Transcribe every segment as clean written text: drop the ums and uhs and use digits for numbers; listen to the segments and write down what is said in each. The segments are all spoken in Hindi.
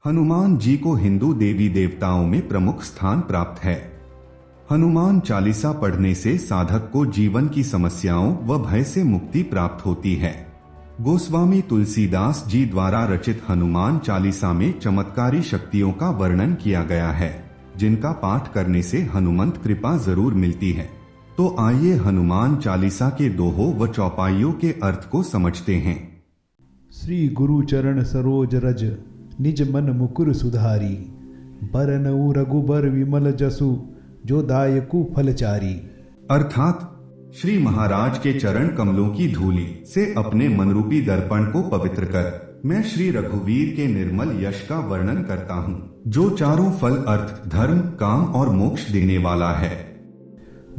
हनुमान जी को हिंदू देवी देवताओं में प्रमुख स्थान प्राप्त है। हनुमान चालीसा पढ़ने से साधक को जीवन की समस्याओं व भय से मुक्ति प्राप्त होती है। गोस्वामी तुलसीदास जी द्वारा रचित हनुमान चालीसा में चमत्कारी शक्तियों का वर्णन किया गया है, जिनका पाठ करने से हनुमंत कृपा जरूर मिलती है। तो आइए हनुमान चालीसा के दोहों व चौपाइयों के अर्थ को समझते हैं। श्री गुरु चरण सरोज रज निज मन मुकुर सुधारी, बरनऊ रघुबर विमल जसु जो दायकु फलचारी। अर्थात श्री महाराज के चरण कमलों की धूलि से अपने मनरूपी दर्पण को पवित्र कर मैं श्री रघुवीर के निर्मल यश का वर्णन करता हूँ, जो चारों फल अर्थ धर्म काम और मोक्ष देने वाला है।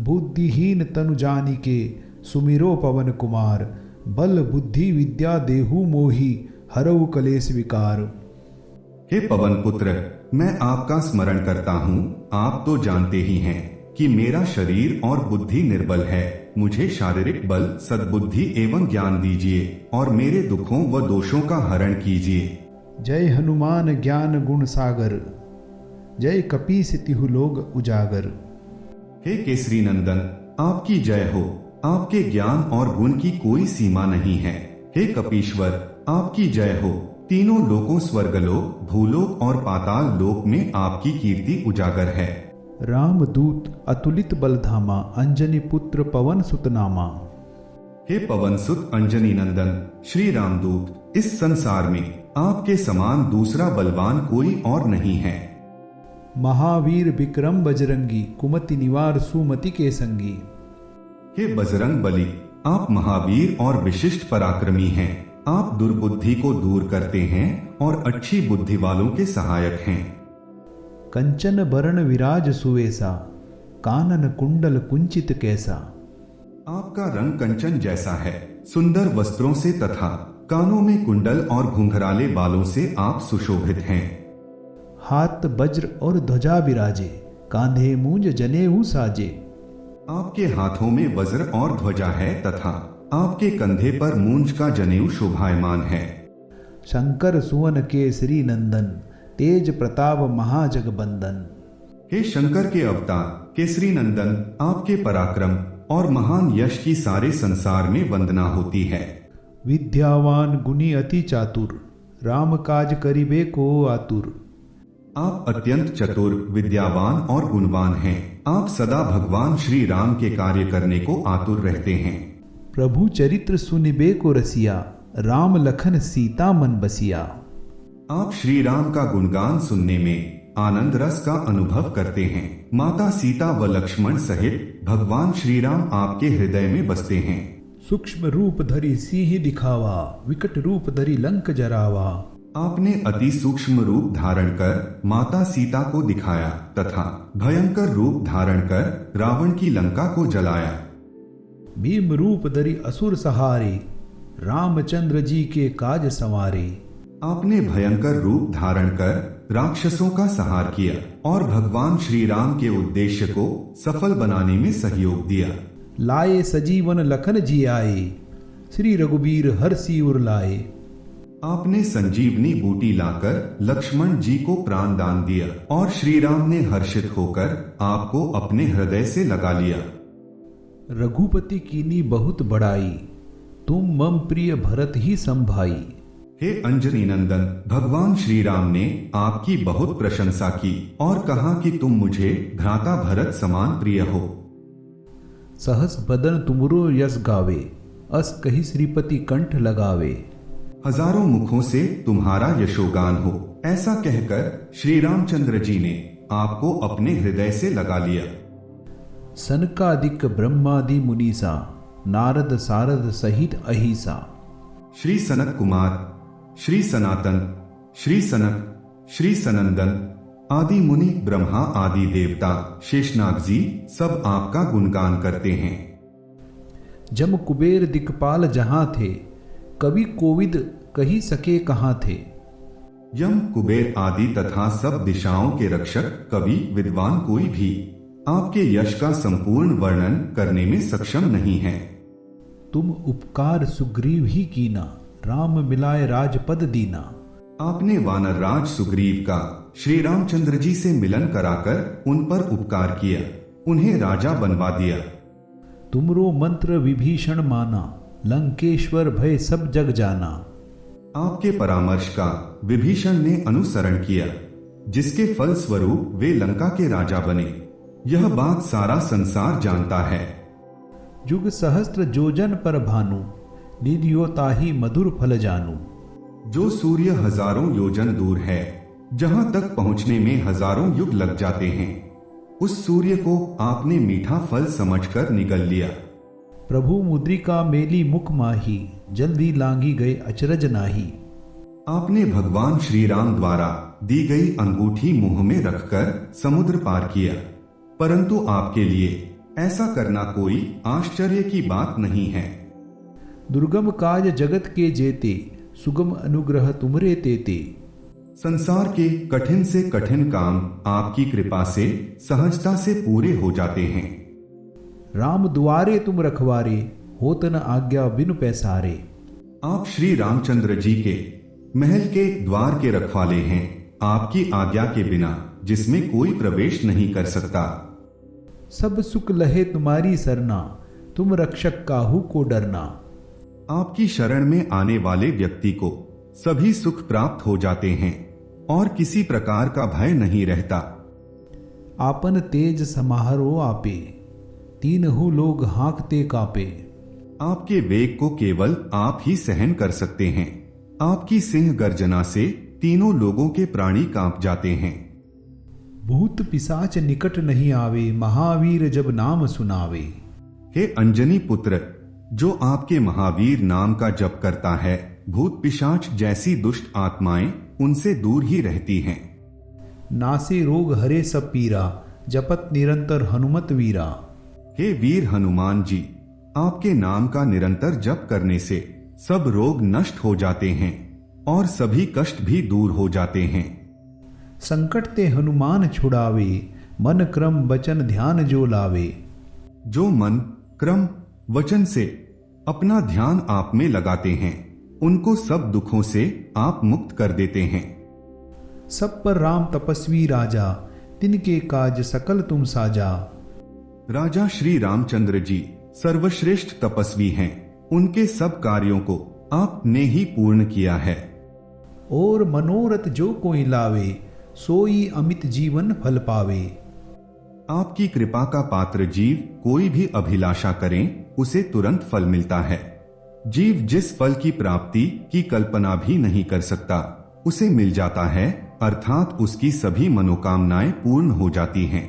बुद्धिहीन तनु जानिके सुमिरो पवन कुमार, बल बुद्धि विद्या देहु मोहि हरऊ कलेश विकार। हे पवन पुत्र, मैं आपका स्मरण करता हूँ। आप तो जानते ही हैं कि मेरा शरीर और बुद्धि निर्बल है। मुझे शारीरिक बल, सद्बुद्धि एवं ज्ञान दीजिए और मेरे दुखों व दोषों का हरण कीजिए। जय हनुमान ज्ञान गुण सागर, जय कपीस तिहु लोग उजागर। हे केसरी नंदन, आपकी जय हो। आपके ज्ञान और गुण की कोई सीमा नहीं है। हे कपीश्वर, आपकी जय हो। तीनों लोकों स्वर्गलोक, भूलोक और पाताल लोक में आपकी कीर्ति उजागर है। रामदूत अतुलित बलधामा, अंजनी पुत्र पवन सुत नामा। हे पवन सुत अंजनी नंदन श्री रामदूत, इस संसार में आपके समान दूसरा बलवान कोई और नहीं है। महावीर विक्रम बजरंगी, कुमति निवार सुमति के संगी। हे बजरंग बली, आप महावीर और विशिष्ट पराक्रमी हैं। आप दुर्बुद्धि को दूर करते हैं और अच्छी बुद्धि वालों के सहायक हैं। कंचन बरण विराज सुवेसा, कानन कुंडल कुंचित कैसा। आपका रंग कंचन जैसा है। सुंदर वस्त्रों से तथा कानों में कुंडल और घुंघराले बालों से आप सुशोभित हैं। हाथ वज्र और ध्वजा विराजे, कांधे मूंज जनेऊ साजे। आपके हाथों में वज्र और ध्वजा है तथा आपके कंधे पर मूंज का जनेऊ शोभायमान है। शंकर सुवन केसरी नंदन, तेज प्रताप महाजगबंदन। हे शंकर के अवतार केसरी नंदन, आपके पराक्रम और महान यश की सारे संसार में वंदना होती है। विद्यावान गुणी अति चातुर, राम काज करिबे को आतुर। आप अत्यंत चतुर, विद्यावान और गुणवान हैं। आप सदा भगवान श्री राम के कार्य करने को आतुर रहते हैं। प्रभु चरित्र सुनिबे को रसिया, राम लखन सीता मन बसिया। आप श्री राम का गुणगान सुनने में आनंद रस का अनुभव करते हैं। माता सीता व लक्ष्मण सहित भगवान श्री राम आपके हृदय में बसते हैं। सूक्ष्म रूप धरि सिंह दिखावा, विकट रूप धरि लंक जरावा। आपने अति सूक्ष्म रूप धारण कर माता सीता को दिखाया तथा भयंकर रूप धारण कर रावण की लंका को जलाया। भीम रूप धरि असुर सहारे, रामचंद्र जी के काज संवारे। आपने भयंकर रूप धारण कर राक्षसों का संहार किया और भगवान श्री राम के उद्देश्य को सफल बनाने में सहयोग दिया। लाए सजीवन लखन जी आए, श्री रघुबीर हर्षि उर लाए। आपने संजीवनी बूटी लाकर लक्ष्मण जी को प्राण दान दिया और श्री राम ने हर्षित होकर आपको अपने हृदय से लगा लिया। रघुपति कीनी बहुत बड़ाई, तुम मम प्रिय भरत ही संभाई। हे अंजनी नंदन, भगवान श्री राम ने आपकी बहुत प्रशंसा की और कहा कि तुम मुझे भ्राता भरत समान प्रिय हो। सहस बदन तुमरो यस गावे, अस कही श्रीपति कंठ लगावे। हजारों मुखों से तुम्हारा यशोगान हो, ऐसा कहकर श्री रामचंद्र जी ने आपको अपने हृदय से लगा लिया। सनकादिक ब्रह्मादि मुनीसा, नारद सारद सहित अहिसा। श्री सनत कुमार, श्री सनातन, श्री सनक, श्री सनंदन आदि मुनि, ब्रह्मा आदि देवता, शेषनाग जी सब आपका गुणगान करते हैं। जम कुबेर दिक्पाल जहां थे, कवि कोविद कही सके कहां थे। यम कुबेर आदि तथा सब दिशाओं के रक्षक कवि विद्वान कोई भी आपके यश का संपूर्ण वर्णन करने में सक्षम नहीं है। तुम उपकार सुग्रीव ही कीना, राम मिलाए राजपद दीना। आपने वानरराज सुग्रीव का श्री रामचंद्र जी से मिलन कराकर उन पर उपकार किया, उन्हें राजा बनवा दिया। तुमरो मंत्र विभीषण माना, लंकेश्वर भय सब जग जाना। आपके परामर्श का विभीषण ने अनुसरण किया, जिसके फल स्वरूप वे लंका के राजा बने। यह बात सारा संसार जानता है। जुग सहस्त्र जोजन पर भानु, निधियो ताहि मधुर फल जानू। जो सूर्य हजारों योजन दूर है, जहां तक पहुंचने में हजारों युग लग जाते हैं, उस सूर्य को आपने मीठा फल समझकर निगल लिया। प्रभु मुद्रिका मेली मुख माही, जल्दी लांगी गए अचरज नाही। आपने भगवान श्री राम द्वारा दी गई अंगूठी मुंह में रखकर समुद्र पार किया, परंतु आपके लिए ऐसा करना कोई आश्चर्य की बात नहीं है। दुर्गम काज जगत के जेते, सुगम अनुग्रह तुमरे तेते। संसार के कठिन से कठिन काम आपकी कृपा से सहजता से पूरे हो जाते हैं। राम दुआरे तुम रखवारे, होत न आज्ञा बिनु पैसारे। आप श्री रामचंद्र जी के महल के द्वार के रखवाले हैं, आपकी आज्ञा के बिना जिसमें कोई प्रवेश नहीं कर सकता। सब सुख लहे तुम्हारी सरना, तुम रक्षक काहू को डरना। आपकी शरण में आने वाले व्यक्ति को सभी सुख प्राप्त हो जाते हैं और किसी प्रकार का भय नहीं रहता। आपन तेज समाहरो आपे, तीनहु लोग हाँकते कापे। आपके वेग को केवल आप ही सहन कर सकते हैं। आपकी सिंह गर्जना से तीनों लोगों के प्राणी कांप जाते हैं। भूत पिशाच निकट नहीं आवे, महावीर जब नाम सुनावे। हे अंजनी पुत्र, जो आपके महावीर नाम का जप करता है, भूत पिशाच जैसी दुष्ट आत्माएं उनसे दूर ही रहती हैं। नासे रोग हरे सब पीरा, जपत निरंतर हनुमत वीरा। हे वीर हनुमान जी, आपके नाम का निरंतर जप करने से सब रोग नष्ट हो जाते हैं और सभी कष्ट भी दूर हो जाते हैं। संकट ते हनुमान छुड़ावे, मन क्रम वचन ध्यान जो लावे। जो मन क्रम वचन से अपना ध्यान आप में लगाते हैं, उनको सब दुखों से आप मुक्त कर देते हैं। सब पर राम तपस्वी राजा, तिनके काज सकल तुम साजा। राजा श्री रामचंद्र जी सर्वश्रेष्ठ तपस्वी हैं, उनके सब कार्यों को आपने ही पूर्ण किया है। और मनोरथ जो कोई लावे, सोई अमित जीवन फल पावे। आपकी कृपा का पात्र जीव कोई भी अभिलाषा करें, उसे तुरंत फल मिलता है। जीव जिस फल की प्राप्ति की कल्पना भी नहीं कर सकता, उसे मिल जाता है, अर्थात उसकी सभी मनोकामनाएं पूर्ण हो जाती हैं।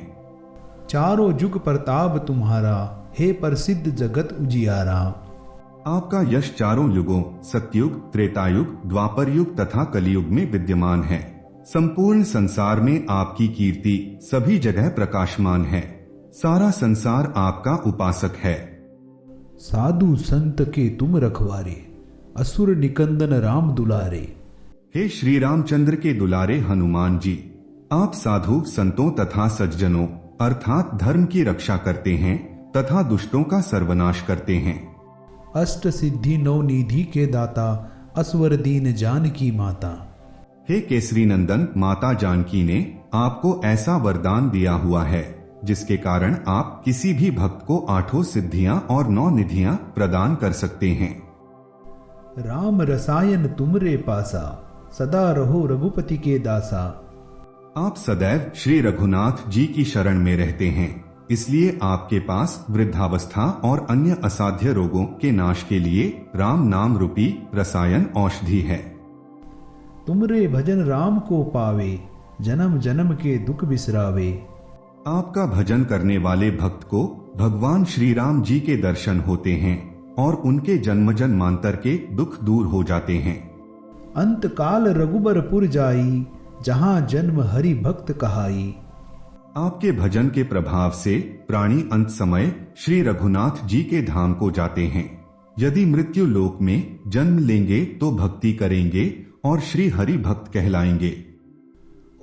चारों जुग प्रताप तुम्हारा, हे प्रसिद्ध जगत उजियारा। आपका यश चारों युगों सतयुग, त्रेतायुग, द्वापर युग तथा कलियुग में विद्यमान है। संपूर्ण संसार में आपकी कीर्ति सभी जगह प्रकाशमान है। सारा संसार आपका उपासक है। साधु संत के तुम रखवारे, असुर निकंदन राम दुलारे। हे श्री रामचंद्र के दुलारे हनुमान जी, आप साधु संतों तथा सज्जनों अर्थात धर्म की रक्षा करते हैं तथा दुष्टों का सर्वनाश करते हैं। अष्ट सिद्धि नौ निधि के दाता, असवर दीन जानकी माता। हे केसरी नंदन माता जानकी ने आपको ऐसा वरदान दिया हुआ है, जिसके कारण आप किसी भी भक्त को 8 सिद्धियां और 9 निधियां प्रदान कर सकते हैं। राम रसायन तुमरे पासा, सदा रहो रघुपति के दासा। आप सदैव श्री रघुनाथ जी की शरण में रहते हैं, इसलिए आपके पास वृद्धावस्था और अन्य असाध्य रोगों के नाश के लिए राम नाम रूपी रसायन औषधि है। तुमरे भजन राम को पावे, जन्म जन्म के दुख बिसरावे। आपका भजन करने वाले भक्त को भगवान श्री राम जी के दर्शन होते हैं और उनके जन्म जन्मांतर के दुख दूर हो जाते हैं। अंत काल रघुबरपुर जाई, जहां जन्म हरि भक्त कहाई। आपके भजन के प्रभाव से प्राणी अंत समय श्री रघुनाथ जी के धाम को जाते हैं। यदि मृत्यु लोक में जन्म लेंगे तो भक्ति करेंगे और श्री हरि भक्त कहलाएंगे।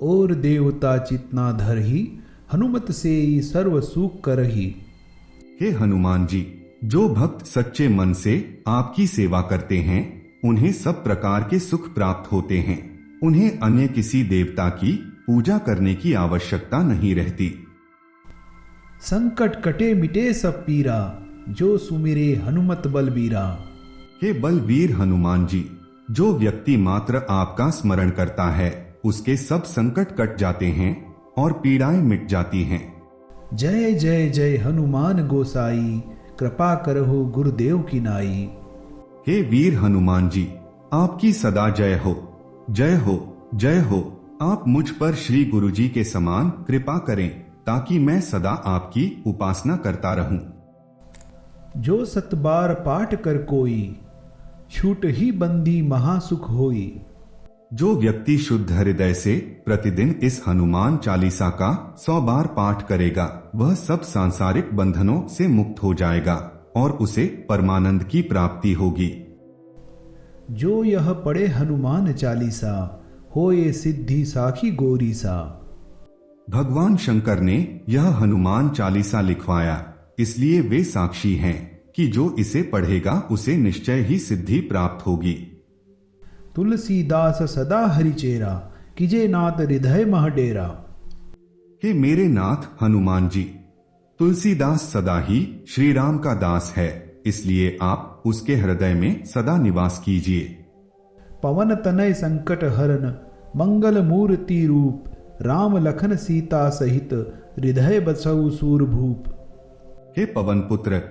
और देवता चितना धरही, हनुमत से सर्व सुख करही। हे हनुमान जी, जो भक्त सच्चे मन से आपकी सेवा करते हैं, उन्हें सब प्रकार के सुख प्राप्त होते हैं। उन्हें अन्य किसी देवता की पूजा करने की आवश्यकता नहीं रहती। संकट कटे मिटे सब पीरा, जो सुमिरे हनुमत बलबीरा। हे बलवीर हनुमान जी, जो व्यक्ति मात्र आपका स्मरण करता है उसके सब संकट कट जाते हैं और पीड़ाएं मिट जाती हैं। जय जय जय हनुमान गोसाई, कृपा करहु गुरुदेव की नाई। हे वीर हनुमान जी, आपकी सदा जय हो, जय हो, जय हो। आप मुझ पर श्री गुरु जी के समान कृपा करें ताकि मैं सदा आपकी उपासना करता रहूं। जो सत बार पाठ कर कोई, छूट ही बंदी महासुख होई। जो व्यक्ति शुद्ध हृदय से प्रतिदिन इस हनुमान चालीसा का 100 बार पाठ करेगा वह सब सांसारिक बंधनों से मुक्त हो जाएगा और उसे परमानंद की प्राप्ति होगी। जो यह पढ़े हनुमान चालीसा, होए सिद्धि साखी गोरी सा। भगवान शंकर ने यह हनुमान चालीसा लिखवाया, इसलिए वे साक्षी हैं कि जो इसे पढ़ेगा उसे निश्चय ही सिद्धि प्राप्त होगी। तुलसीदास सदा हरिचेरा, कीजे नाथ हृदय मह डेरा। हे मेरे नाथ हनुमान जी, तुलसीदास सदा ही श्री राम का दास है, इसलिए आप उसके हृदय में सदा निवास कीजिए। पवन तनय संकट हरन, मंगल मूर्ति रूप। राम लखन सीता सहित, हृदय बसऊ सूरभूप। हे पवन पुत्र,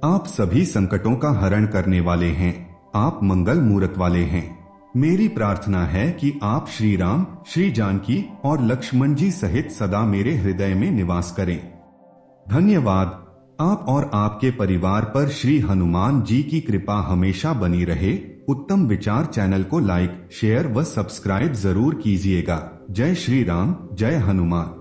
आप सभी संकटों का हरण करने वाले हैं, आप मंगल मूरत वाले हैं। मेरी प्रार्थना है कि आप श्री राम, श्री जानकी और लक्ष्मण जी सहित सदा मेरे हृदय में निवास करें। धन्यवाद। आप और आपके परिवार पर श्री हनुमान जी की कृपा हमेशा बनी रहे। उत्तम विचार चैनल को लाइक, शेयर व सब्सक्राइब जरूर कीजिएगा। जय श्री राम, जय हनुमान।